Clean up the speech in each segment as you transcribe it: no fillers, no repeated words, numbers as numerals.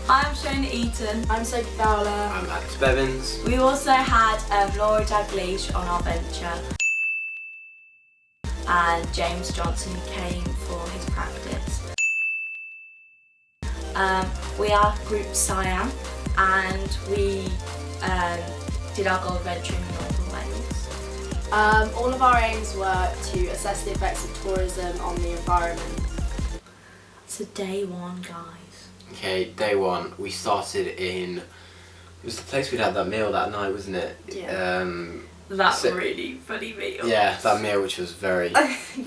I'm Shona Eaton. I'm Sophie Fowler. I'm Alex Bevins. We also had Laura Dalglish on our venture and James Johnson came for his practice. We are Group Siam and we did our gold venture in Northern Wales. All of our aims were to assess the effects of tourism on the environment. So day one, guys. Okay, day one. We started in. It was the place we'd had that meal that night, wasn't it? Yeah. That really funny meal. Yeah, that meal which was very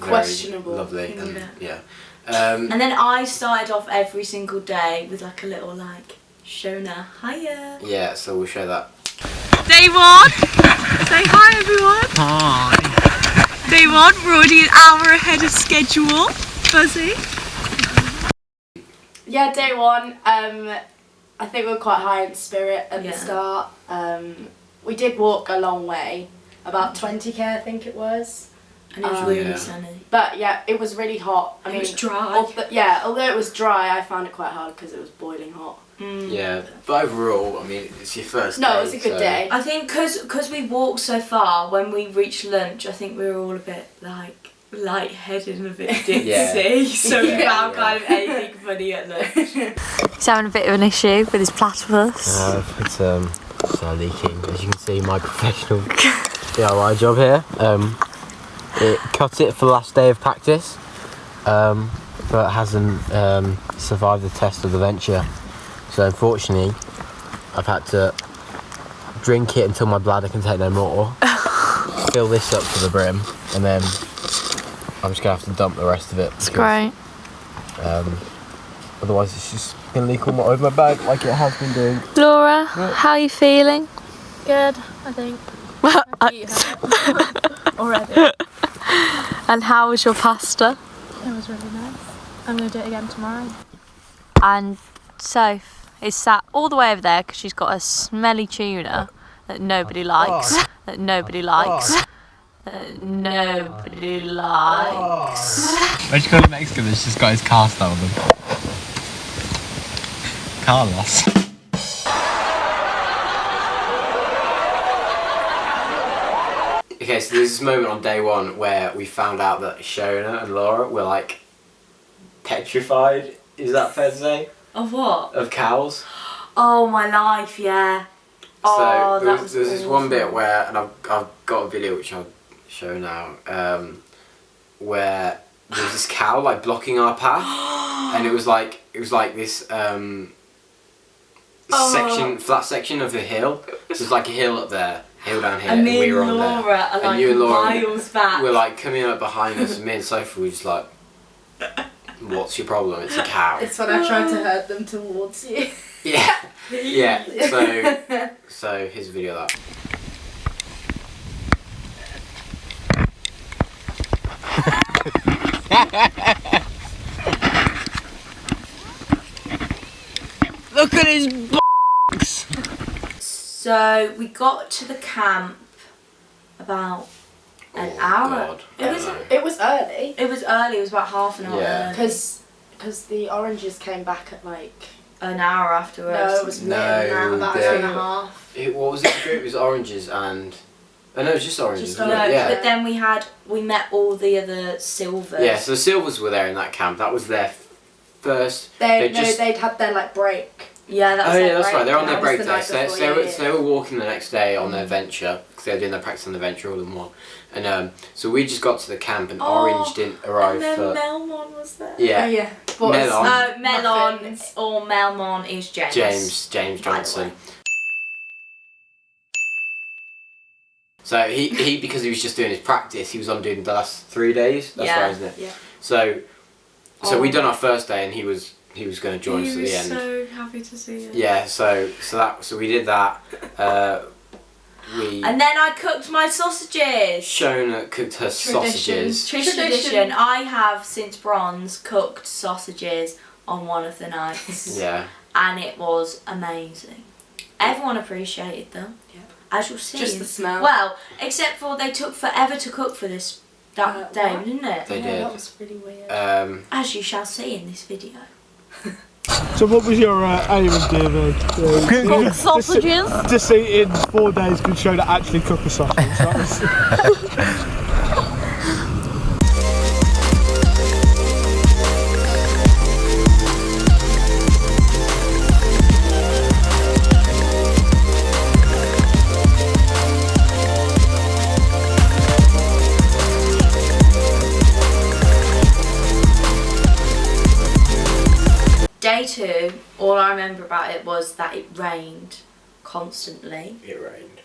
questionable. very lovely. And, yeah. And then I started off every single day with like a little like Shona, hiya. yeah, so we'll show that. Day one. Say hi everyone. Hi. Day one, we're already an hour ahead of schedule. Fuzzy. Yeah, day one. I think we were quite high in spirit at the start. We did walk a long way, about 20k I think it was. And it was really sunny. But yeah, it was really hot. I mean, it was dry. Although it was dry, I found it quite hard because it was boiling hot. Yeah, but overall, I mean, it's your first day. No, it was a good day. I think because we walked so far, when we reached lunch, I think we were all a bit like lightheaded and a bit ditzy. So we found kind of anything funny at lunch. He's having a bit of an issue with his platypus. It's leaking. As you can see, my professional DIY job here. It cut it for the last day of practice, but hasn't survived the test of the venture. So unfortunately, I've had to drink it until my bladder can take no more, fill this up to the brim, and then I'm just going to have to dump the rest of it. It's great. Otherwise it's just going to leak all over my bag like it has been doing. Laura, how are you feeling? Good, I think. Already. And how was your pasta? It was really nice. I'm going to do it again tomorrow. And Soph is sat all the way over there because she's got a smelly tuna that nobody likes. That nobody likes. That nobody likes. Why'd you call him Mexican? He's just got his cast on them. Carlos. Okay, so there's this moment on day one where we found out that Shona and Laura were like petrified. Is that fair to say? Of what? Of cows. Oh my life, yeah. So there was this one bit where, and I've got a video which I'll show now, where there was this cow like blocking our path, and it was like this flat section of the hill. So there's like a hill up there, hill down here, and we were on there. Are like and you and Laura miles back. were like coming up behind us, and me and Sophie were just like, "What's your problem? It's a cow." It's when I tried to herd them towards you. Yeah, yeah. So here's a video of that. Look at his box. So we got to the camp about an hour. God. It was early. It was early. It was about half an hour. Yeah. early. Because the oranges came back at like An hour afterwards. no, it was about an hour and a half. What was it? It was oranges and. Oh no, it was just oranges. Just wasn't it? oranges. Yeah. But then we met all the other silvers. Yeah, so the silvers were there in that camp. That was their first. They'd had their like break. Yeah, that was Oh their yeah, that's break. right. They're on their That break was the day. night So before, they were walking the next day on their venture because they were doing their practice on the venture all in one. And so we just got to the camp and Orange didn't arrive And then for. Melmon was there. Yeah. Oh, yeah. Melon. Melon Muffins. or Melmon is James. James by the Johnson. way. So he because he was just doing his practice, he was on doing the last 3 days. That's right, isn't it? Yeah. So we done our first day and he was going to join us at the end. He was so happy to see us. Yeah, so we did that. And then I cooked my sausages. Shona cooked her sausages. Tradition. I have since bronze cooked sausages on one of the nights. Yeah. And it was amazing. Everyone appreciated them. Yeah. As you'll see. Just the smell. Well, except for they took forever to cook for that day, what? didn't it? They Yeah, did. that was really weird. As you shall see in this video. So what was your aim of DofE? Cook sausages. Just eating 4 days could show that actually cook a sausage. That was Day 2, all I remember about it was that it rained constantly. It rained.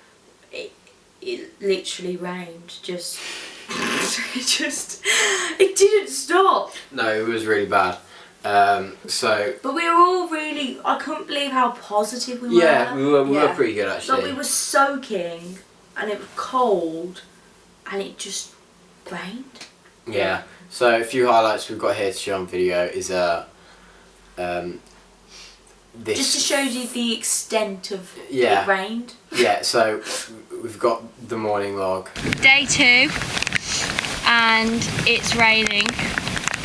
It literally rained. It didn't stop. No, it was really bad. But we were all really, I couldn't believe how positive we were. Yeah, we were pretty good actually. But we were soaking and it was cold and it just rained. Yeah. So a few highlights we've got here to show on video is this. Just to show you the extent of Yeah. it rained. Yeah, so we've got the morning log. Day 2, and it's raining,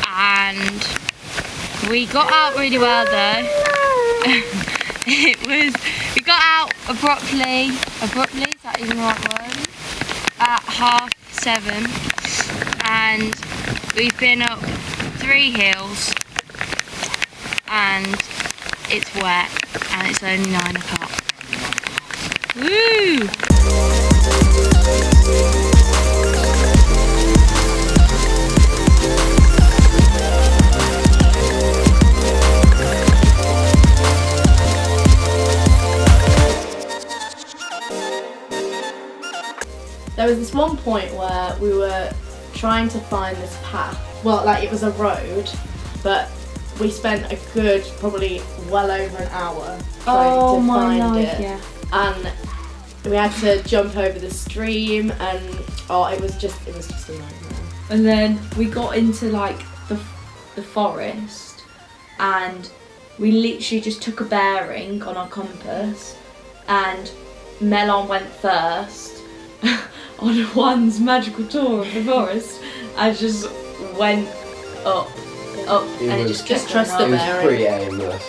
and we got out really well though. We got out abruptly, is that even the right word? At 7:30, and we've been up 3 hills, and it's wet, and it's only 9 o'clock. Woo! There was this one point where we were trying to find this path. Well, like it was a road, but we spent a good, probably well over an hour trying to find it. Yeah. And we had to jump over the stream, and it was just a nightmare. And then we got into like the forest, and we literally just took a bearing on our compass, and Melon went first on one's magical tour of the forest, and just went up, and it just kept trust going the up. It was pretty aimless.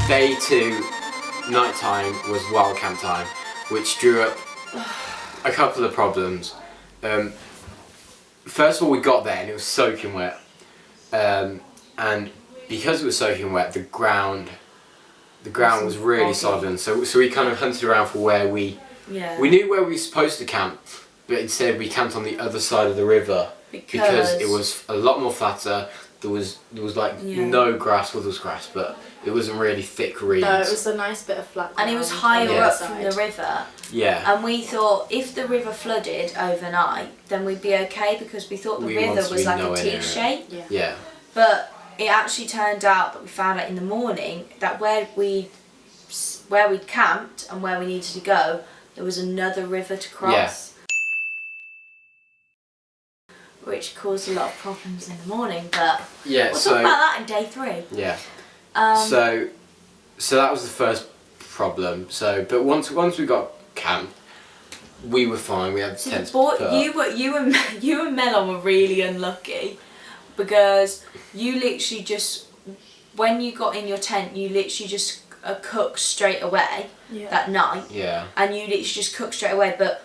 Day 2, night time, was wild camp time, which drew up a couple of problems. First of all, we got there and it was soaking wet, and because it was soaking wet, the ground was really sodden. So we kind of hunted around for where we knew where we were supposed to camp, but instead we camped on the other side of the river because it was a lot more flatter. There was like no grass. Well, there was grass, but it wasn't really thick reeds. No, it was a nice bit of flat ground. And it was higher up from the river. Yeah. And we thought if the river flooded overnight, then we'd be okay because we thought the river was like a T shape. Yeah. But it actually turned out that we found out in the morning that where we'd camped and where we needed to go, there was another river to cross. Which caused a lot of problems in the morning, but we'll talk about that in day 3. Yeah. So that was the first problem. But once we got camp, we were fine. We had tents. You and Melon were really unlucky because you literally just, when you got in your tent, you literally just cooked straight away that night. Yeah. And you literally just cooked straight away, but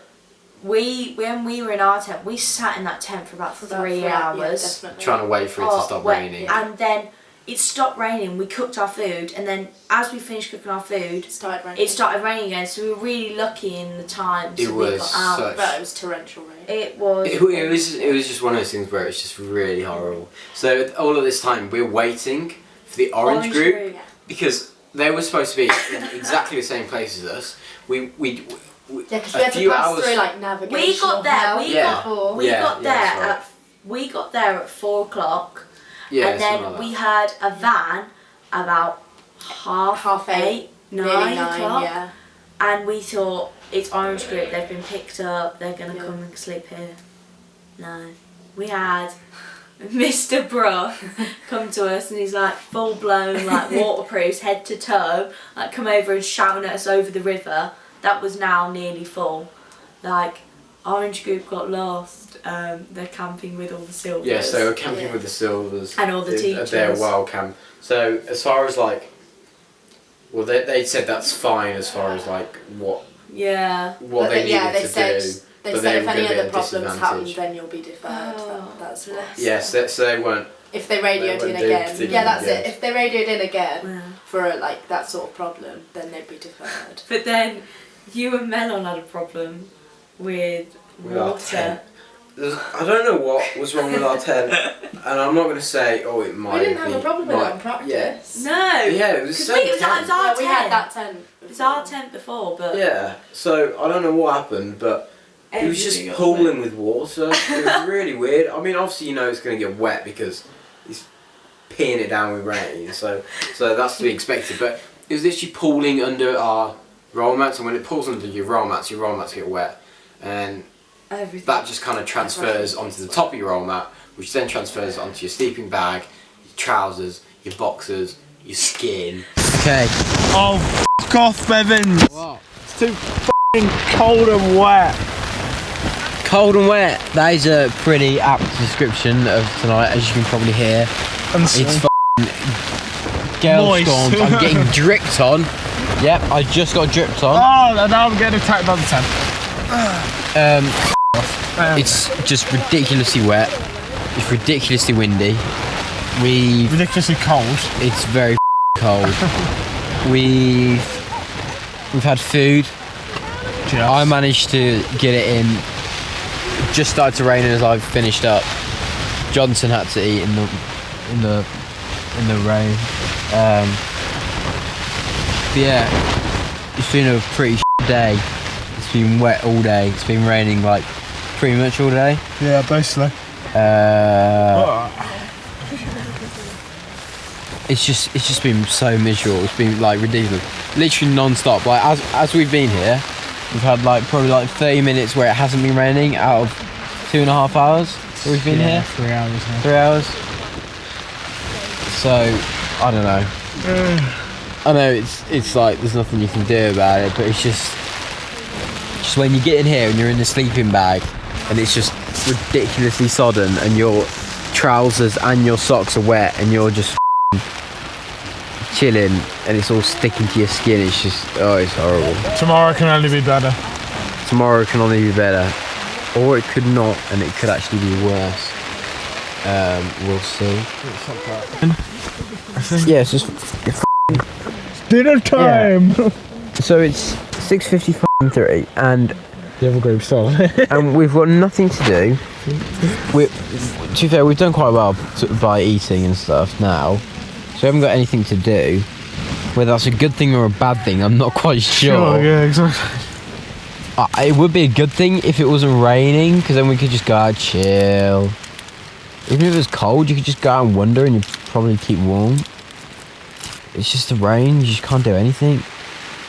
when we were in our tent, we sat in that tent for about 3 hours. Yeah, trying to wait for it to stop raining. And then it stopped raining. We cooked our food, and then as we finished cooking our food, It started raining. it started raining again. So we were really lucky in the time. So It we was got out. such- But it was torrential rain. It was. It was just one of those things where it's just really horrible. So all of this time we're waiting for the orange group because they were supposed to be in exactly the same place as us. We Yeah, because we a had to few pass hours. through like navigation. We got there. We Yeah. got. We Yeah, got yeah, there that's right. at. We got there at 4 o'clock, Yeah, and then something like we that. heard a van about half 8, Nearly 9 9, o'clock, yeah. and we thought it's orange group. They've been picked up. They're gonna Yeah. come and sleep here. No, we had Mr. Bruh come to us, and he's like full blown like waterproof, head to toe, like come over and shouting at us over the river that was now nearly full. Like, orange group got lost. They're camping with all the silvers. Yes, they were camping with the silvers And all the at their teachers. wild camp. So as far as like, well, they said that's fine as far as like what Yeah. what they needed they to said, do. They but said they if were any gonna be other at a problems happen, disadvantage. then you'll be deferred. Oh, That's what. bless. Yes, so they weren't. If they radioed They in won't do again, particularly yeah, that's good. it. If they radioed in again Yeah. for like that sort of problem, then they'd be deferred. But then you and Melon had a problem with With our water. tent. I don't know what was wrong with our tent, and I'm not going to say, oh, it might We didn't have be, a problem with it might- on practice. Yeah, No. yeah, it was the 'Cause same it was our tent. Yeah, we had tent. that tent. It was our tent before, but Yeah, so I don't know what happened, but it was just everything got pooling with water. It was really weird. I mean, obviously you know it's going to get wet because he's peeing it down with rain, so that's to be expected. But it was literally pooling under our roll mats, and when it pulls under your roll mats get wet, and everything. that just kind of transfers onto the top of your roll mat, which then transfers onto your sleeping bag, your trousers, your boxers, your skin. Okay. Oh, f off, Bevins. It's too f***ing cold and wet. Cold and wet. That is a pretty apt description of tonight, as you can probably hear. And It's f***ing gale Moist. storms. I'm getting dripped on. Yep, I just got dripped on. Oh, and now I'm getting attacked by the tent. It's just ridiculously wet. It's ridiculously windy. Ridiculously cold. It's very cold. We've had food. I managed to get it in. It just started to rain as I finished up. Johnson had to eat in the rain. But yeah, it's been a pretty day. It's been wet all day. It's been raining like pretty much all day. Yeah, basically. It's just been so miserable. It's been like ridiculous, literally non-stop. Like as we've been here, we've had like probably like 30 minutes where it hasn't been raining out of 2.5 hours that we've been here. 3 hours now. 3 hours. So I don't know. I know it's like there's nothing you can do about it, but it's just when you get in here and you're in the sleeping bag and it's just ridiculously sodden and your trousers and your socks are wet and you're just chilling and it's all sticking to your skin. It's just it's horrible. Tomorrow can only be better. Tomorrow can only be better, or it could not, and it could actually be worse. We'll see. Yeah, it's just Dinner time! so it's 6:53 and The other group's still. and we've got nothing to do. To be fair, we've done quite well by eating and stuff now, so we haven't got anything to do. Whether that's a good thing or a bad thing, I'm not quite sure. Yeah, exactly. It would be a good thing if it wasn't raining, because then we could just go out chill. Even if it was cold, you could just go out and wander and you'd probably keep warm. It's just the rain, you just can't do anything.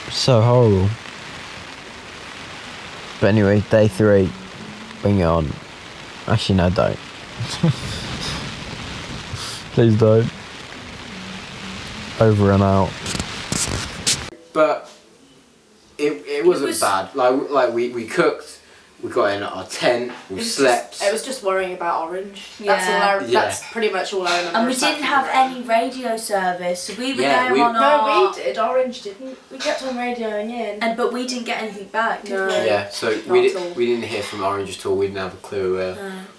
It's so horrible. But anyway, day 3. Bring it on. Actually, no, don't. Please don't. Over and out. But it wasn't bad. Like we cooked We got in our tent. We slept. It was just worrying about Orange. Yeah. That's pretty much all I remember. And we of that didn't have trip. any radio service, so we were Yeah, there we- on our... No, we did. Orange didn't. We kept on radioing in. But we didn't get anything back, did No. we? Yeah, so Not at all. we didn't hear from Orange at all. We didn't have a clue.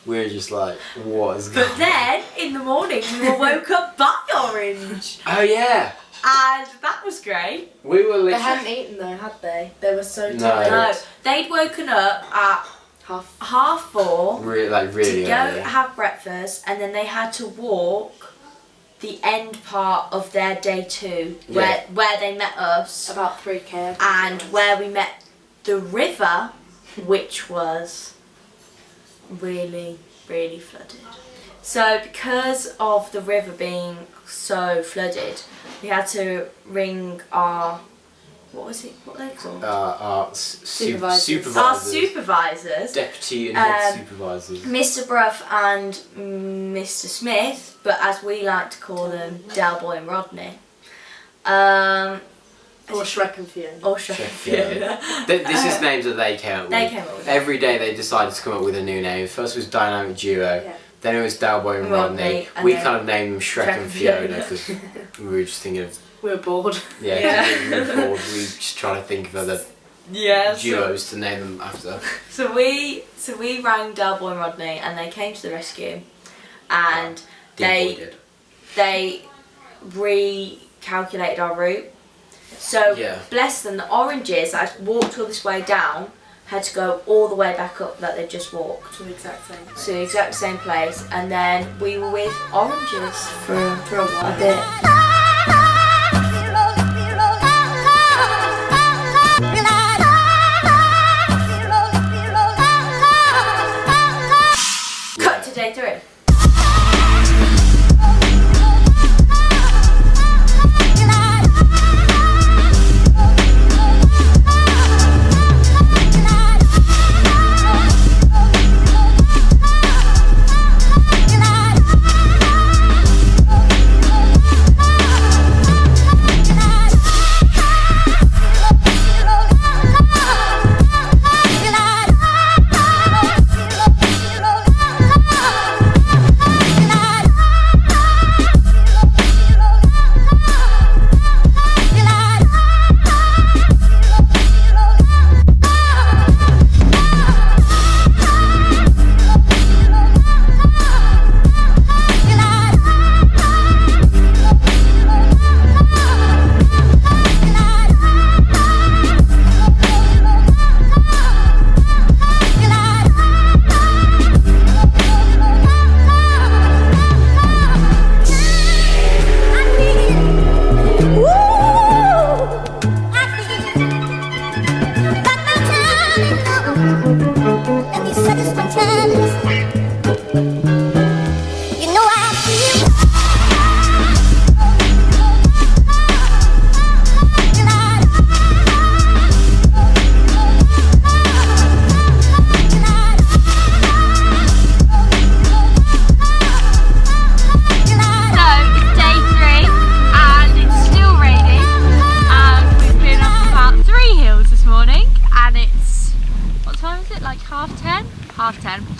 We were just like, what is going But on? then, in the morning, we were woke up by Orange. Oh yeah, And that was great. we were They literally. hadn't eaten though, had they? They were so No. tired. No, they'd woken up at 4:30 Really to go early. have breakfast, and then they had to walk the end part of their day 2, where they met us, About 3k. and where we met the river, which was really, really flooded. So because of the river being so flooded, we had to ring our, what are they called? Our Supervisors. Our supervisors, deputy and head Um, supervisors. Mr. Bruff and Mr. Smith, but as we like to call them, Del Boy and Rodney. Or Shrek and Fiona. Or Fiona. This is names that they came up with. They came up with it. Every day they decided to come up with a new name. First was Dynamic Duo. Yeah. Then it was Dalboy and Rodney, Rodney. and We then kind of named them Shrek and Fiona because we were just thinking of We were bored. we were bored. We were just trying to think of other Yeah. duos to name them after. So we rang Del Boy and Rodney, and they came to the rescue, and Deep Boy did. they recalculated our route. So Yeah. bless them, the oranges that had walked all this way down had to go all the way back up that they just walked To the exact same place. to the exact same place, and then we were with oranges for a while. A bit. Cut to day 3.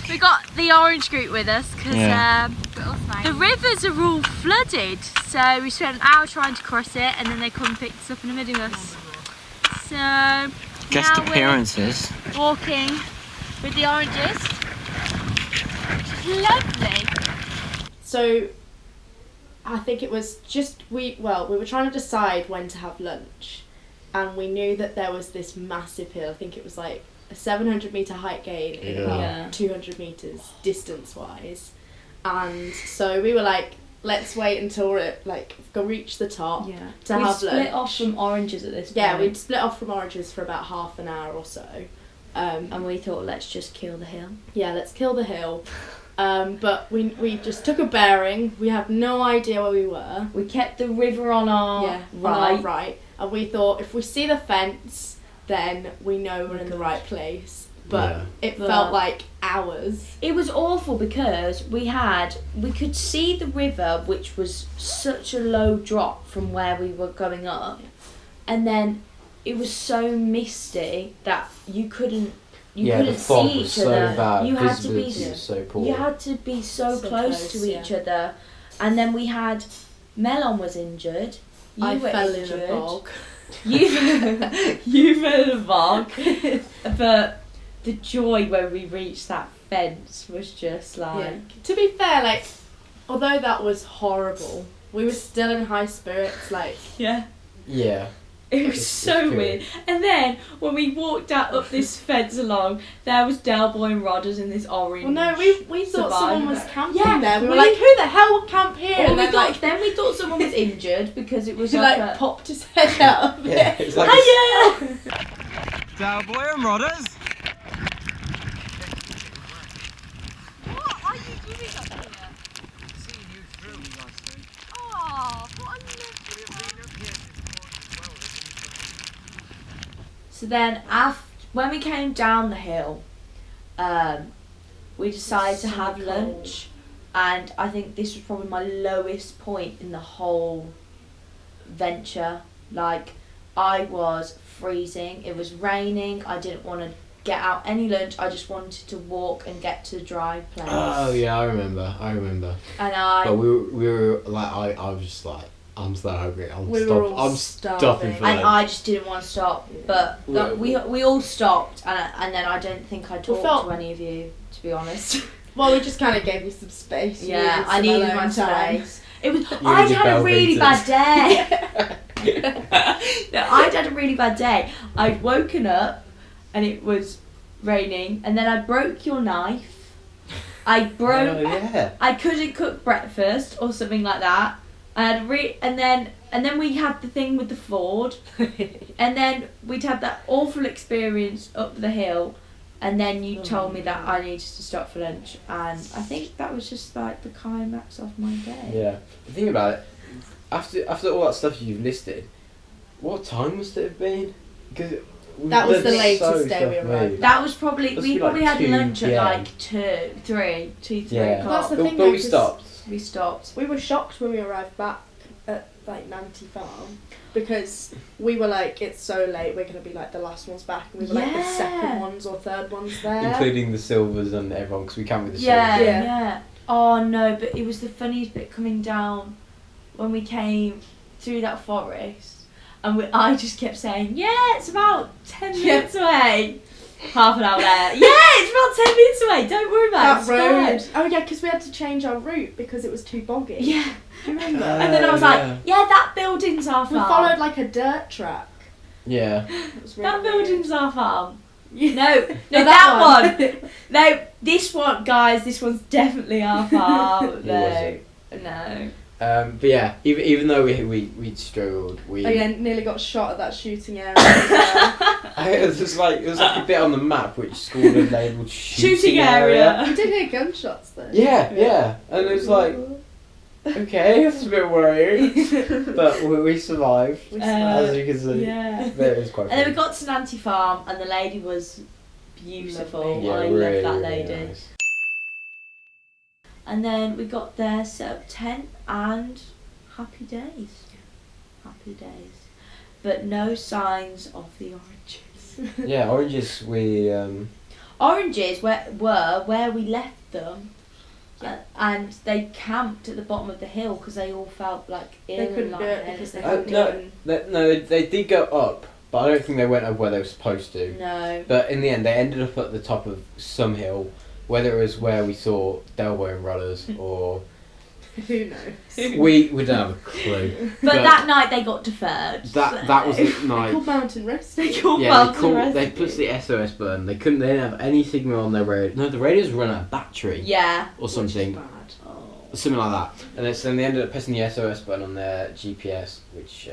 We got the orange group with us because the rivers are all flooded, so we spent an hour trying to cross it, and then they come and picked us up in the middle of us. So Guest now appearances. we're walking with the oranges. Lovely. So I think it was just we were trying to decide when to have lunch, and we knew that there was this massive hill. I think it was like a 700 meter height gain in about 200 meters distance wise, and so we were like, let's wait until it go reach the top to have lunch. We split off from oranges at this point. Yeah, we'd split off from oranges for about half an hour or so. And we thought, let's just kill the hill. Yeah, let's kill the hill. But we just took a bearing. We have no idea where we were. We kept the river on our right. And we thought, if we see the fence, then we know we're in the right place. But it felt like hours. It was awful because we could see the river, which was such a low drop from where we were going up, and then it was so misty that you couldn't you the couldn't fog see was each so other. bad. You had to be Visibility was so poor. you had to be so So close close, to each yeah. other, and then we had Melon was injured. You I were fell injured. in a bog. You fell in a bog, but the joy when we reached that fence was just like. Yeah. To be fair, like, although that was horrible, we were still in high spirits. Like, Yeah. Yeah. It was It's so good. weird. And then when we walked out up this fence along, there was Del Boy and Rodders in this orange. well, no, we thought someone was Survivor. camping Yeah, there. We were we- like, who the hell would camp here? Or And we then, thought, like, then we thought someone was injured because it was he like, like a... popped his head out of Yeah, it. it's like Oh yeah! Cowboy and Rodders. What are you doing up here? Seeing you through, nicely. Oh, what a lovely So then, when we came down the hill, we decided to So have cold. lunch, and I think this was probably my lowest point in the whole venture. Like, I was freezing. It was raining. I didn't want to get out any lunch. I just wanted to walk and get to the dry place. Oh yeah, I remember. And But we were like, I was just like, I'm so hungry. We were all starving. stopping for and lunch. I just didn't want to stop. But we all stopped, and then I don't think I talked felt- to any of you, to be honest. Well, we just kind of gave you some space. You Yeah, I some needed alone my time. space. It was. You I'd needed had a really Belvita's. bad day. No, I'd had a really bad day. I'd woken up, and it was raining, and then I broke your knife. I broke. Oh yeah. I couldn't cook breakfast or something like that. And then we had the thing with the Ford, and then we'd had that awful experience up the hill, and then you told me that I needed to stop for lunch, and I think that was just like the climax of my day. Yeah. The thing about it, after all that stuff you've listed, what time must it have been? Because That was the latest day we arrived. That was probably Must we be probably like had 2 lunch at PM. like 2, 3 Yeah. o'clock. That's the But, thing, but though, we 'cause stopped. We stopped. We were shocked when we arrived back at like Nanty Farm because we were like, it's so late, we're gonna be like the last ones back, and we were like the Yeah. second ones or third ones there. Including the silvers and everyone, because we camped with the Yeah, silvers. Yeah. yeah. Oh no, but it was the funniest bit coming down when we came through that forest, and I just kept saying, "Yeah, it's about 10 minutes away." Half an hour there. Yeah, it's about 10 minutes away. Don't worry about that it. road. It's Oh yeah, because we had to change our route because it was too boggy. fine. Yeah. Do you remember? And then I was yeah. like, "Yeah, that building's our we farm. followed like a dirt track. Yeah. It was really That weird. building's our farm." Yeah. No, no, that one. No, this one, guys. This one's definitely our farm. No, no. But yeah, even though we struggled, we Again, nearly got shot at that shooting area. as well. it was like a bit on the map which school had labelled shooting area. We did hear gunshots though. Yeah, and it was like, okay, that's a bit worrying, but we survived, We as you can see. Yeah. But it was quite And then we funny. got to Nanty Farm, and the lady was beautiful. Lovely. Yeah, I really, love that really lady. nice. And then we got there, set up tent, and happy days. Happy days. But no signs of the oranges. Yeah, oranges. We Oranges were where we left them, and they camped at the bottom of the hill because they all felt like ill. They couldn't and do it like because they no, hadn't eaten. they did go up, but I don't think they went up where they were supposed to. No. But in the end, they ended up at the top of some hill, whether it was where we saw Delboy and Rudders or Who knows? we don't have a clue. But that night they got deferred. that was the They night. called mountain rescue. They called Yeah, mountain they rescue. pushed the SOS button. They didn't have any signal on their radio. No, the radio's run out of battery Yeah. or something. Bad. Something like that. And then they ended up pressing the SOS button on their GPS, which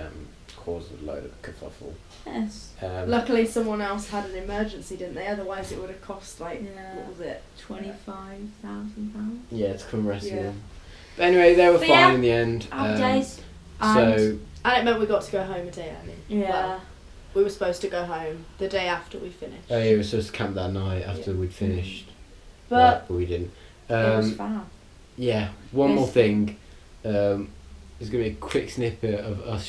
caused a load of kerfuffle. Yes. Luckily, someone else had an emergency, didn't they? Otherwise, it would have cost like Yeah. what was it? £25,000. Yeah, to come rescue Yeah. them. But anyway, they were But fine yeah, in the end. Happy days. So And it meant we got to go home a day early. Yeah. Well, we were supposed to go home the day after we finished. yeah, we were supposed to camp that night after we'd finished, But we didn't. it was fun. Yeah, one Yes. more thing. There's going to be a quick snippet of us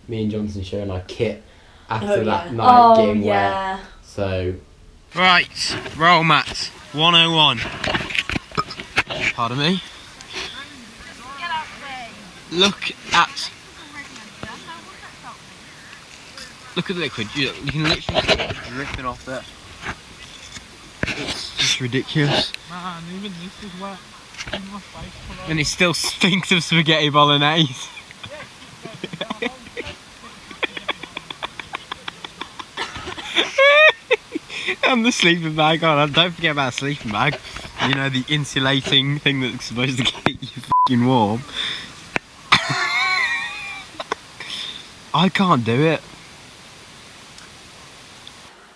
me and Johnson showing our kit after Oh, that yeah. night Oh getting wet. yeah. So Right, roll mats 101. Pardon me. Look at the liquid. You can literally see it dripping off there. It's just ridiculous. Man, even this is wet. Even my face full of- And it still stinks of spaghetti bolognese. And the sleeping bag on. Don't forget about a sleeping bag. You know, the insulating thing that's supposed to keep you fucking warm. I can't do it.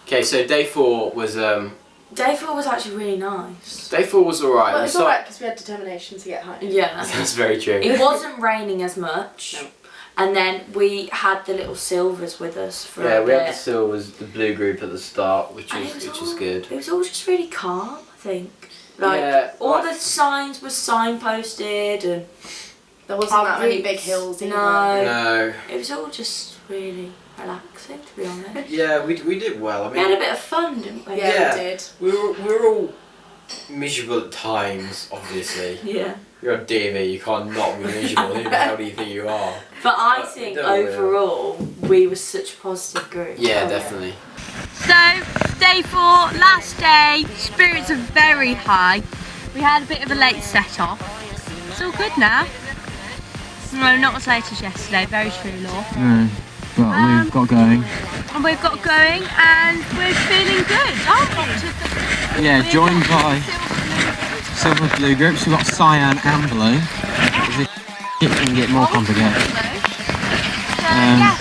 Okay, so day 4 was Day 4 was actually really nice. Day 4 was alright. Well, it's alright because we had determination to get home. Yeah. That's very true. It wasn't raining as much. No. And then we had the little silvers with us for Yeah, a we bit. had the silvers, the blue group at the start, which And is it was all- good. It was all just really calm, I think. Like, Yeah, all like- the signs were signposted and There wasn't that many routes. big hills either. No. It was all just really relaxing, to be honest. Yeah, we did well. I We had a bit of fun, didn't we? Yeah, Yeah. we did. we were all miserable at times, obviously. Yeah. You're on DofE, you can't not be miserable. Who the hell do you think you are? But I But think we don't really. overall, we were such a positive group. Yeah, definitely. So, day 4, last day, spirits are very high. We had a bit of a late set off. It's all good now. No, not as late as yesterday, very true, Law. But we've got going. And we've got going and we're feeling good, aren't we? Yeah, joined by silver blue groups. We've got cyan and blue. It can get more complicated. So, yeah,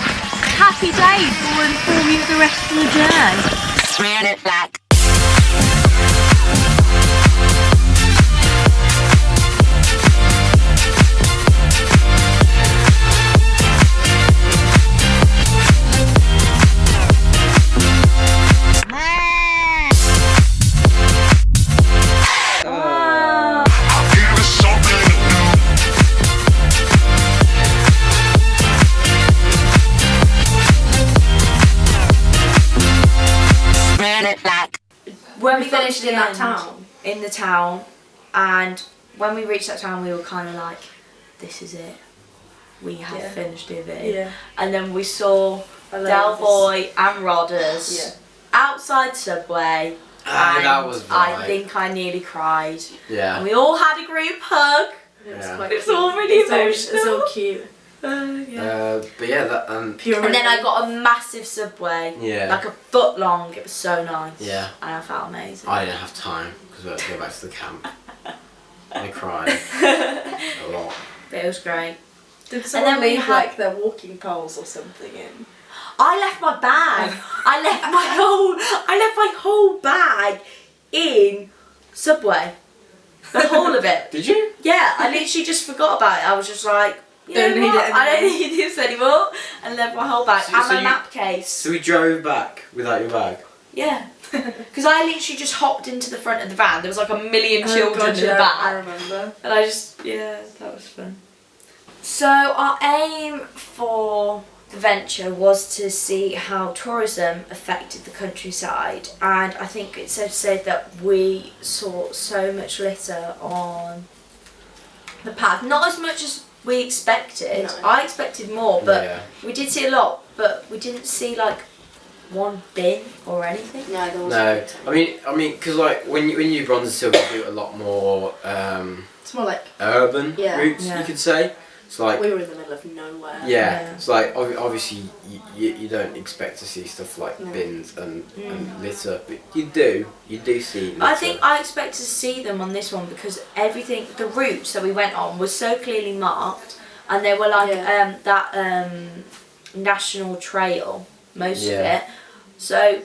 happy days. We'll inform you the rest of the day. When We finished in that town. In the town, and when we reached that town, we were kind of like, "This is it. We have Yeah. finished it." Yeah. And then we saw Delboy and Rodders Yeah. outside Subway. And that was I right. think I nearly cried. Yeah. And we all had a group hug. It was Yeah. quite It's cute. all really It's emotional. all cute. But yeah, that Pure And then I relief. got a massive Subway, yeah. like a foot long. It was so nice. Yeah. And I felt amazing. I didn't have time because we had to go back to the camp. I cried a lot. But it was great. Did then someone we leave had- like their walking poles or something in? I left my bag. I left my whole bag in Subway. The whole of it. Did you? Yeah, I literally just forgot about it. I was just like, you Don't know need what? it I don't anymore. need this anymore. And left my whole bag So- and so my you- map case. So we drove back without your bag. Yeah. Because I literally just hopped into the front of the van. There was like a million Oh, children God, in the yeah, I back. remember. And I just, yeah, that was fun. So our aim for the venture was to see how tourism affected the countryside, and I think it's safe to say that we saw so much litter on the path. Not as much as we expected. No. I expected more, but Yeah. we did see a lot, but we didn't see like one bin or anything. No, there No, wasn't. I mean, because like when you bronze and silver, you do a lot more It's more like urban Yeah. routes, Yeah. you could say. It's like we were in the middle of nowhere. yeah, Yeah. it's like obviously you don't expect to see stuff like No. bins and litter, but you do see litter. I think I expected to see them on this one because everything, the routes that we went on was so clearly marked, and they were like Yeah. that national trail, most of Yeah. it. So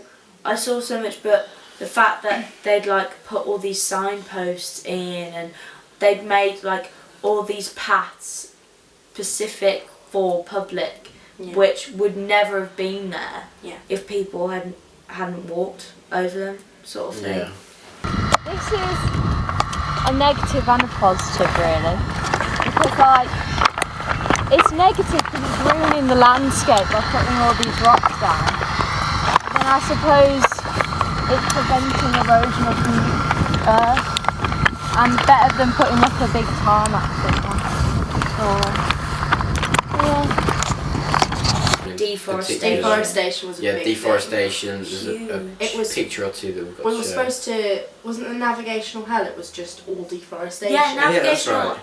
I saw so much, but the fact that they'd like put all these signposts in, and they'd made like all these paths specific for public, Yeah. which would never have been there Yeah. if people hadn't walked over them, sort of thing. yeah. This is a negative and a positive, really, because like it's negative because it's ruining the landscape by putting all these rocks down. Then I suppose it's preventing erosion of the earth and better than putting up a big tarmac thing. Deforestation was a big deforestation. There's a It was picture or two that we've got We to were show. supposed to. Wasn't the navigational hell? It was just all deforestation. Yeah, that's navigational. right.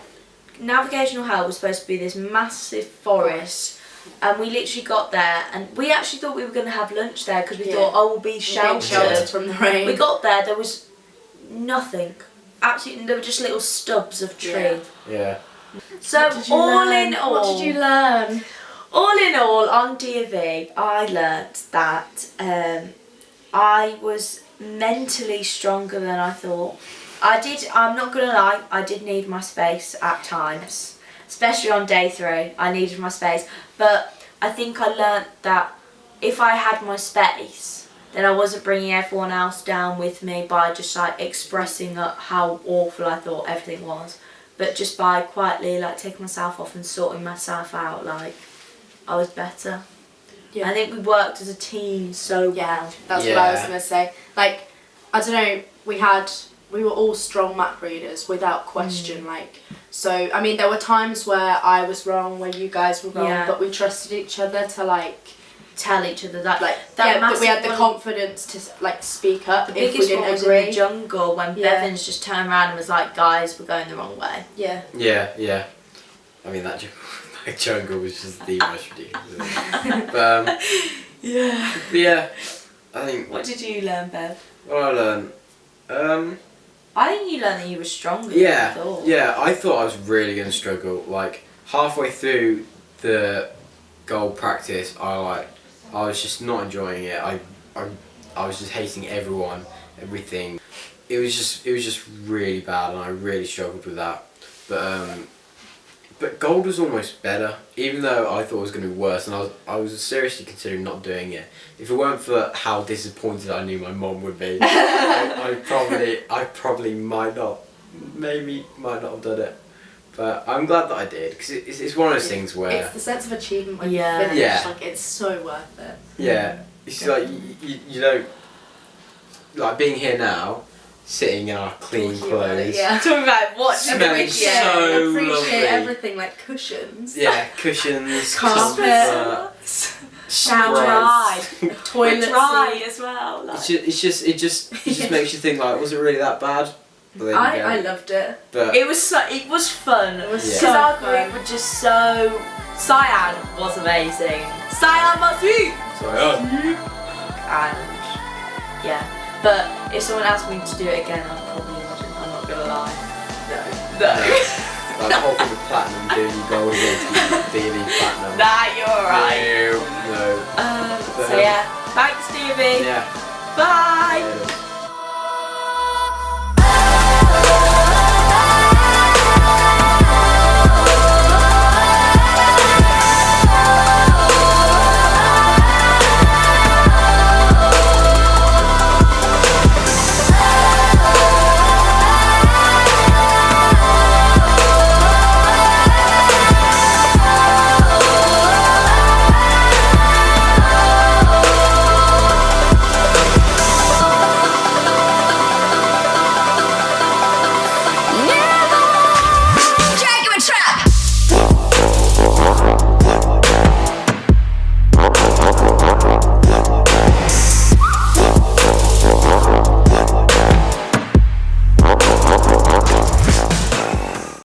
Navigational hell was supposed to be this massive forest, and we literally got there, and we actually thought we were going to have lunch there because we thought, oh, we'll be sheltered from the rain. We got there was nothing. Absolutely, there were just little stubs of tree. Yeah. So all in all, What did you learn? all in all, on DofE, I learnt that I was mentally stronger than I thought. I'm not gonna lie, I did need my space at times, especially on day 3. I needed my space, but I think I learnt that if I had my space, then I wasn't bringing everyone else down with me by just like expressing how awful I thought everything was, but just by quietly like taking myself off and sorting myself out, like I was better. Yeah. I think we worked as a team so well. That's what I was gonna say. Like, I don't know, we were all strong map readers without question. Like, so I mean, there were times where I was wrong, where you guys were wrong, but we trusted each other to like tell each other that but we had the confidence to like speak up the if we biggest didn't one was agree. in the jungle when Bevins just turned around and was like, guys, we're going the wrong way. Yeah. Yeah. I mean, that jungle was just the most ridiculous. But yeah, I think. What did you learn, Bev? What I learned. I think you learned that you were stronger than Yeah, I thought. yeah. I thought I was really gonna struggle. Like halfway through the goal practice, I was just not enjoying it. I was just hating everything. It was just really bad, and I really struggled with that. But gold was almost better, even though I thought it was going to be worse, and I was seriously considering not doing it. If it weren't for how disappointed I knew my mum would be, I probably might not have done it. But I'm glad that I did, because it's one of those things where It's the sense of achievement when you Yeah. finish. Yeah. Like, it's so worth it. yeah, it's like you know, like being here now, sitting in our clean Talking about it, clothes. yeah. Talking about what? Smelling so appreciate lovely. everything, like cushions. Yeah, cushions, Carpet. comfort, Dry. Toilet dry seat. as well. Like. it just makes you think like, was it really that bad? But there you go. I loved it. But It was fun. It was Yeah. so our group were just so. Cyan was amazing. Cyan Masu. so And yeah, but if someone asked me to do it again, I probably wouldn't. I'm not gonna lie. No. like the whole thing with platinum, doing gold again to being platinum. Nah, you're alright. No. So yeah, thanks, Stevie. Yeah. Bye. Later.